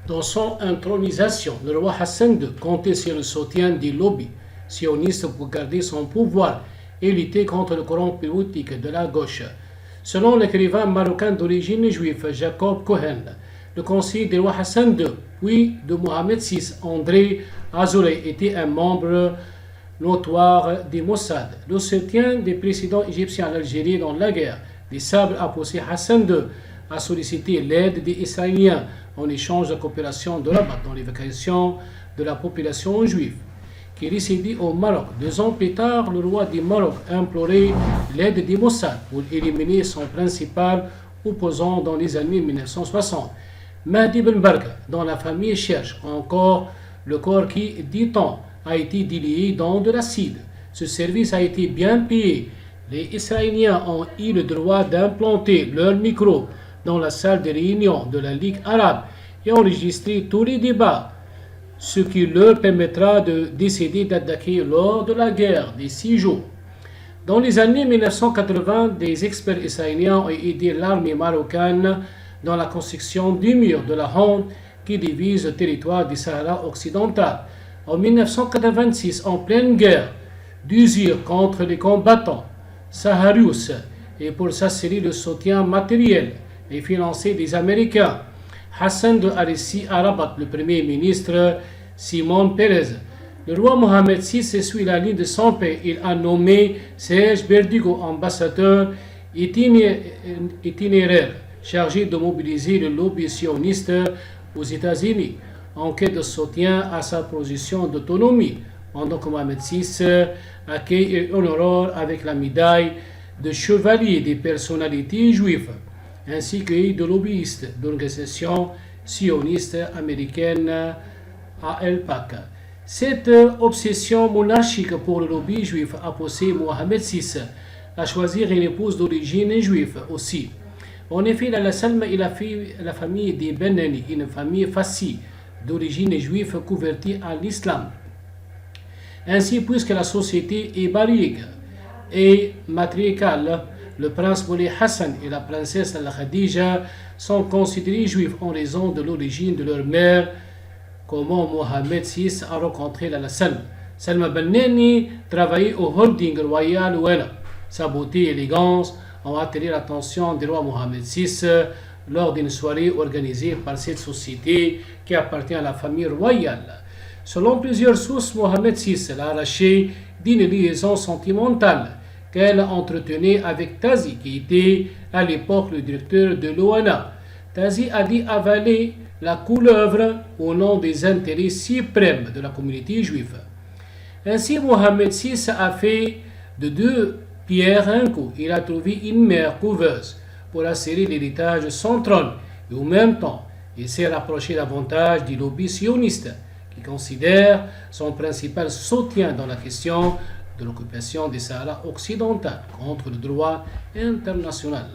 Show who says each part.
Speaker 1: Dans son intronisation, le roi Hassan II comptait sur le soutien des lobbies sionistes pour garder son pouvoir et lutter contre le courant politique de la gauche. Selon l'écrivain marocain d'origine juive Jacob Cohen, le conseiller du roi Hassan II, puis de Mohamed VI, André Azoulay, était un membre notoire des Mossad. Le soutien des présidents égyptiens à l'Algérie dans la guerre des sables a poussé Hassan II à solliciter l'aide des Israéliens en échange de coopération de Rabat dans l'évacuation de la population juive qui résidait au Maroc. 2 ans plus tard, le roi du Maroc implorait l'aide des Mossad pour éliminer son principal opposant dans les années 1960. Mahdi Ben Barka, dont la famille cherche encore le corps qui, dit-on, a été délié dans de l'acide. Ce service a été bien payé. Les Israéliens ont eu le droit d'implanter leur micro dans la salle de réunion de la Ligue arabe et enregistrer tous les débats, ce qui leur permettra de décider d'attaquer lors de la guerre des 6 jours. Dans les années 1980, des experts israéliens ont aidé l'armée marocaine dans la construction du mur de la honte qui divise le territoire du Sahara occidental. En 1986, en pleine guerre d'usure contre les combattants Saharius et pour s'assurer le soutien matériel et financier des Américains, Hassan II a réussi à rabattre le premier ministre Simon Pérez. Le roi Mohamed VI suit la ligne de son père. Il a nommé Serge Berdugo ambassadeur itinéraire chargé de mobiliser le lobby sioniste aux États-Unis en quête de soutien à sa position d'autonomie, pendant que Mohamed VI accueille et honore avec la médaille de chevalier des personnalités juives, ainsi que de lobbyistes d'organisations sionistes américaines à AIPAC. Cette obsession monarchique pour le lobby juif a poussé Mohamed VI à choisir une épouse d'origine juive aussi. En effet, la Salma est la famille des Benani, une famille fassie d'origine juive convertie à l'islam. Ainsi, puisque la société est baroque et matriarcale, le prince Moulay Hassan et la princesse Al-Khadija sont considérés juifs en raison de l'origine de leur mère. Comment Mohamed VI a rencontré la Salma. Salma Benani travaillait au holding royal Ouena. Sa beauté et élégance ont attiré l'attention du roi Mohamed VI lors d'une soirée organisée par cette société qui appartient à la famille royale. Selon plusieurs sources, Mohamed VI l'a arraché d'une liaison sentimentale qu'elle entretenait avec Tazi, qui était à l'époque le directeur de l'OANA. Tazi a dit avaler la couleuvre au nom des intérêts suprêmes de la communauté juive. Ainsi, Mohamed VI a fait de 2 pierres un coup. Il a trouvé une mère couveuse pour assurer l'héritage de son trône et en même temps, il s'est rapproché davantage du lobby sioniste qui considère son principal soutien dans la question de l'occupation du Sahara occidental contre le droit international.